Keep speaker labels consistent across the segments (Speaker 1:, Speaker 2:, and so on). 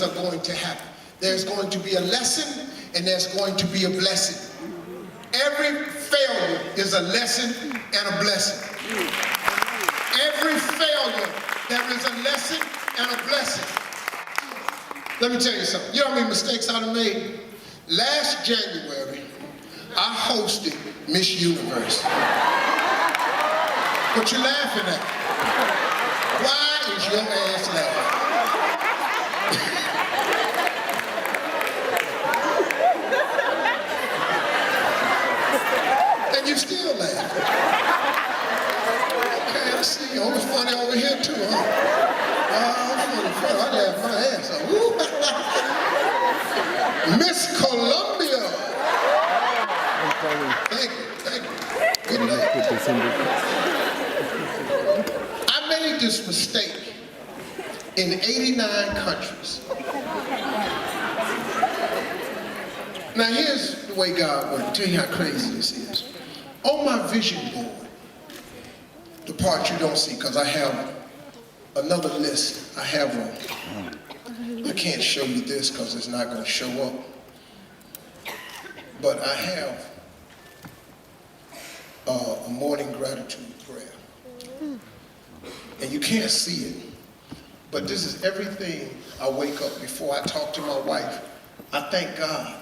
Speaker 1: are going to happen. There's going to be a lesson and there's going to be a blessing. Every failure is a lesson and a blessing. Every failure, there is a lesson and a blessing. Let me tell you something. You know how many mistakes I've made? Last January, I hosted Miss Universe. What you laughing at? Why is your ass laughing? And you still laughing. Okay, I see you. Oh, it's funny over here too, huh? Funny. I laughed my ass off. Miss Columbia. Thank you. Good night. I made this mistake in 89 countries. Now here's the way God works. I'll tell you how crazy this is. On my vision board, the part you don't see, because I have another list. I have one. I can't show you this because it's not going to show up. But I have a morning gratitude prayer. And you can't see it. But this is everything I wake up before I talk to my wife. I thank God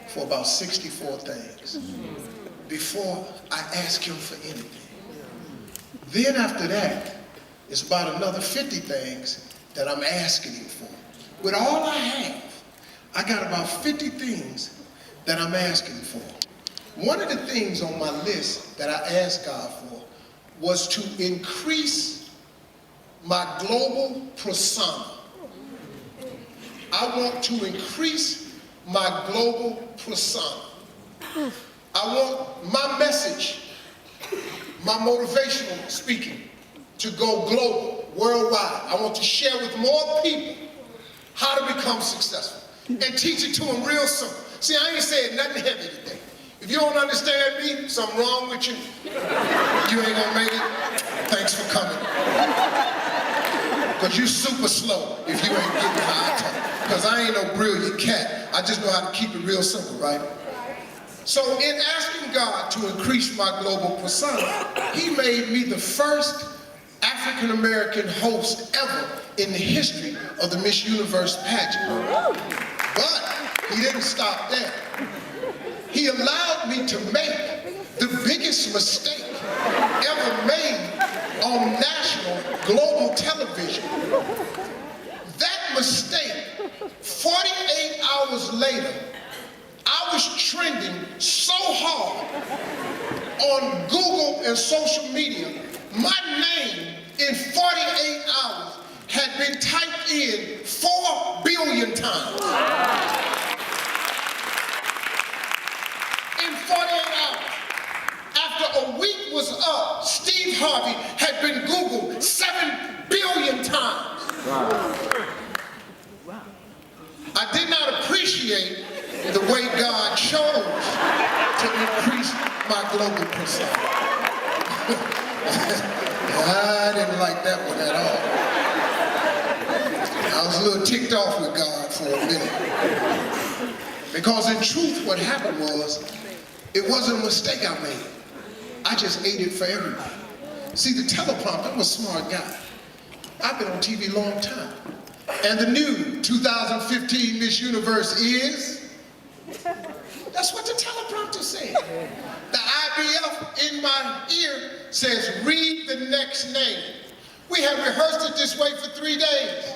Speaker 1: for about 64 things before I ask him for anything. Then after that, it's about another 50 things that I'm asking him for. With all I have, I got about 50 things that I'm asking for. One of the things on my list that I asked God for was to increase my global persona. I want to increase my global persona. I want my message, my motivational speaking, to go global, worldwide. I want to share with more people how to become successful and teach it to them real simple. See, I ain't saying nothing heavy today. If you don't understand me, something wrong with you. You ain't gonna make it. Thanks for coming. Because you super slow if you ain't getting how I talk. Because I ain't no brilliant cat. I just know how to keep it real simple, right? So in asking God to increase my global persona, he made me the first African-American host ever in the history of the Miss Universe pageant. But he didn't stop there. He allowed me to make the biggest mistake ever made on national, global television. That mistake, 48 hours later, I was trending so hard on Google and social media, my name in 48 hours had been typed in 4 billion times. In 48 hours. After a week was up, Steve Harvey had been Googled 7 billion times. Wow. I did not appreciate the way God chose to increase my global persona. I didn't like that one at all. I was a little ticked off with God for a minute. Because in truth, what happened was, it wasn't a mistake I made. I just ate it for everybody. See, the teleprompter, I'm a smart guy. I've been on TV a long time. And the new 2015 Miss Universe is, that's what the teleprompter said. The IBF in my ear says, read the next name. We had rehearsed it this way for 3 days.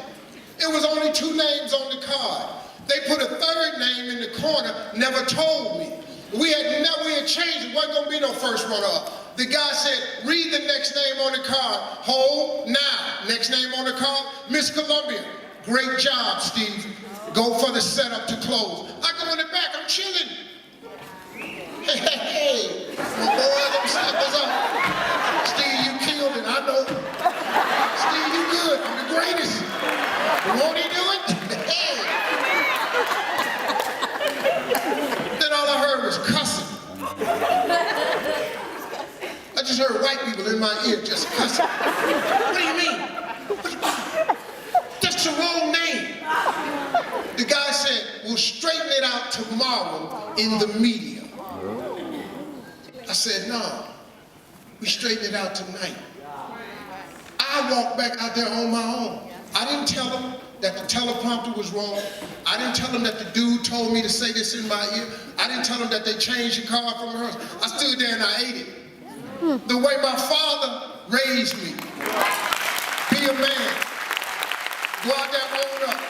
Speaker 1: It was only 2 names on the card. They put a 3rd name in the corner, never told me. We had changed, it wasn't gonna be no first runner-up. The guy said, read the next name on the card. Hold now. Next name on the card, Miss Columbia. Great job, Steve. Go for the setup to close. I go in the back, I'm chilling. Hey, my boy, them suckers up. Steve, you killed it, I know. Steve, you good, I'm the greatest. Won't he do it? Hey. Then all I heard was cussing. I just heard white people in my ear just cussing. What do you mean? That's the wrong name. it out tomorrow in the media. I said, no, we straighten it out tonight. I walked back out there on my own. I didn't tell them that the teleprompter was wrong. I didn't tell them that the dude told me to say this in my ear. I didn't tell them that they changed the car from hers. I stood there and I ate it. The way my father raised me. Be a man. Go out there and own up.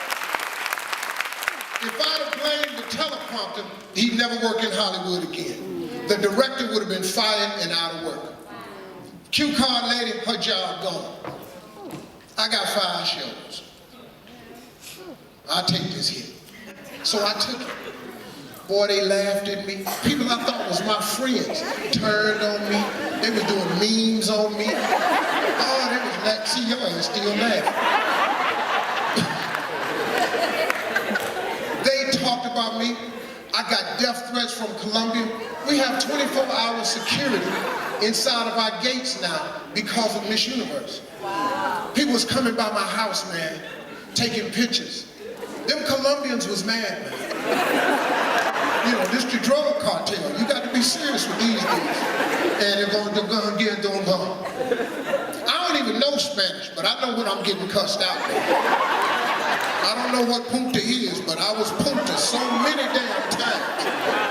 Speaker 1: If I'd have blamed the teleprompter, he'd never work in Hollywood again. The director would have been fired and out of work. Cue card lady, her job gone. I got 5 shows. I'll take this hit. So I took it. Boy, they laughed at me. People I thought was my friends turned on me. They was doing memes on me. Oh, they was like, see, your ass still laughing. They talked about me. I got death threats from Colombia. We have 24-hour security inside of our gates now because of Miss Universe. Wow. People was coming by my house, man, taking pictures. Them Colombians was mad, man. You know, this the drug cartel. You got to be serious with these dudes. And they're going to get them gone. I don't even know Spanish, but I know when I'm getting cussed out. I don't know what punta is, but I was punta so many damn times.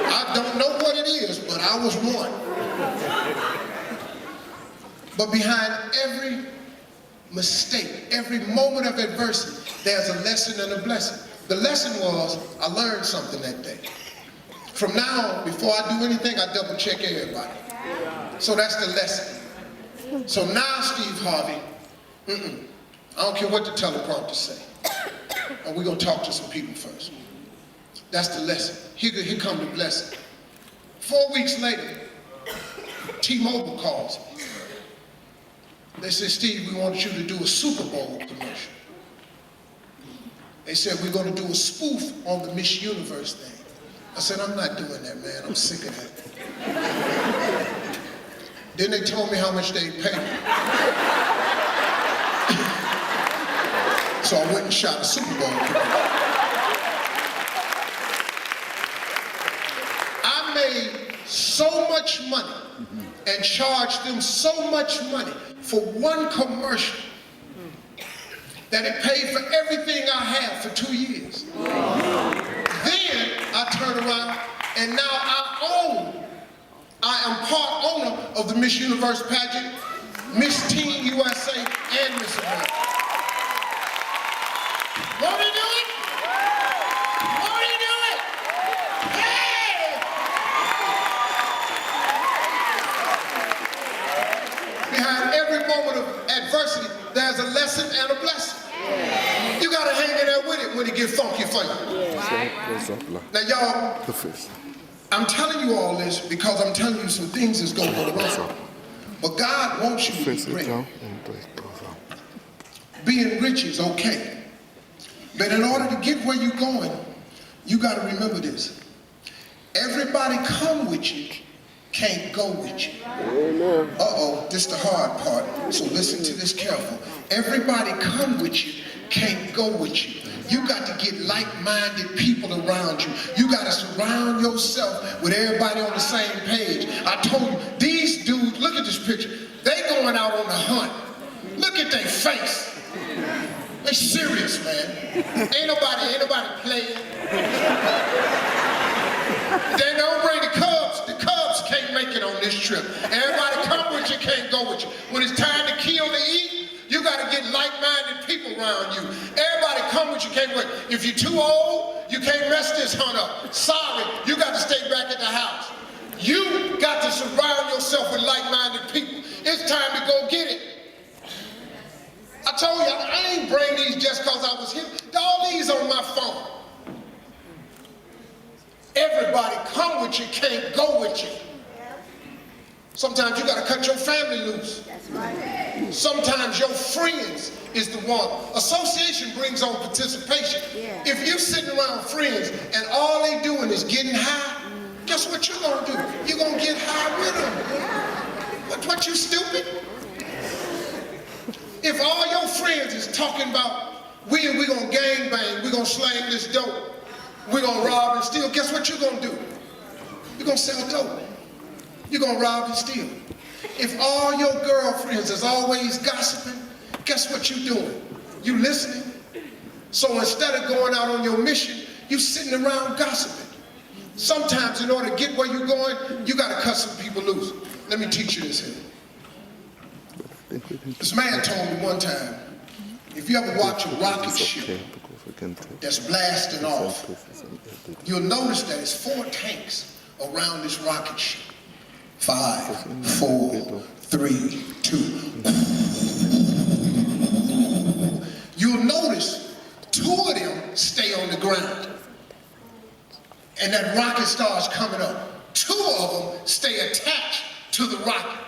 Speaker 1: I don't know what it is, but I was one. But behind every mistake, every moment of adversity, there's a lesson and a blessing. The lesson was, I learned something that day. From now on, before I do anything, I double check everybody. So that's the lesson. So now, Steve Harvey, I don't care what the teleprompter say. And we're gonna talk to some people first. That's the lesson. Here come the blessing. 4 weeks later, T-Mobile calls me. They said, Steve, we want you to do a Super Bowl commercial. They said, we're going to do a spoof on the Miss Universe thing. I said, I'm not doing that, man. I'm sick of that. Then they told me how much they'd pay me. So I went and shot a Super Bowl commercial. I made so much money and charged them so much money for one commercial that it paid for everything I had for 2 years. Then I turned around and now I am part owner of the Miss Universe pageant, Miss Teen USA, and Miss America. Won't he do it? Won't he do it? Hey! Behind every moment of adversity, there's a lesson and a blessing. You gotta hang in there with it when it gets funky for you. Now y'all, I'm telling you all this because I'm telling you some things that's gonna go wrong. But God wants you to be great. Being rich is okay. But in order to get where you're going, you gotta remember this. Everybody come with you, can't go with you. Uh-oh, this is the hard part, so listen to this careful. Everybody come with you, can't go with you. You got to get like-minded people around you. You got to surround yourself with everybody on the same page. I told you, these dudes, look at this picture. They going out on the hunt. Look at their face. They serious, man. Ain't nobody playing. They don't bring the Cubs. The Cubs can't make it on this trip. Everybody come with you, can't go with you. When it's time to kill to eat, you got to get like-minded people around you. Everybody come with you, can't wait. If you're too old, you can't mess this hunt up. Sorry, you got to stay back at the house. You got to surround yourself with like-minded people. It's time to go get it. I told you, I ain't bring these just because I was here. All these on my phone. Everybody come with you, can't go with you. Sometimes you got to cut your family loose. That's right. Sometimes your friends is the one. Association brings on participation. Yeah. If you're sitting around friends and all they doing is getting high, guess what you're going to do? You're going to get high with them. Yeah. What, you stupid? If all your friends is talking about, we're going to gangbang, we're going to slang this dope, we're gonna rob and steal. Guess what you're gonna do? You're gonna sell dope. You're gonna rob and steal. If all your girlfriends is always gossiping, guess what you're doing? You listening. So instead of going out on your mission, you sitting around gossiping. Sometimes in order to get where you're going, you gotta cut some people loose. Let me teach you this here. This man told me one time, if you ever watch a rocket ship that's blasting off, you'll notice that it's 4 tanks around this rocket ship. 5, 4, 3, 2. You'll notice 2 of them stay on the ground. And that rocket starts coming up. 2 of them stay attached to the rocket.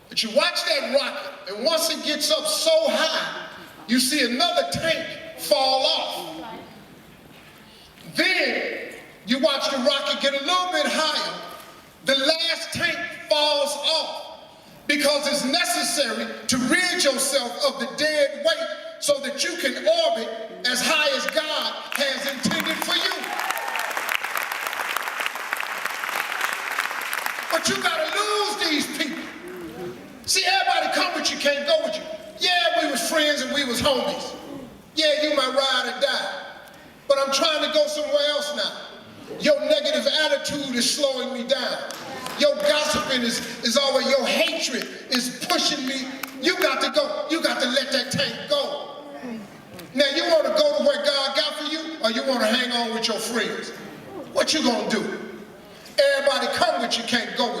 Speaker 1: But you watch that rocket, and once it gets up so high, you see another tank fall off. Then you watch the rocket get a little bit higher. The last tank falls off because it's necessary to rid yourself of the dead weight so that you can orbit as high as God has intended for you. But you gotta lose these people. See, everybody come with you, can't go with you. Yeah, we was friends and we was homies. Yeah, you my ride or die. But I'm trying to go somewhere else now. Your negative attitude is slowing me down. Your gossiping is always, your hatred is pushing me. You got to go. You got to let that tank go. Now, you want to go to where God got for you, or you want to hang on with your friends? What you gonna do? Everybody come with you, can't go with you.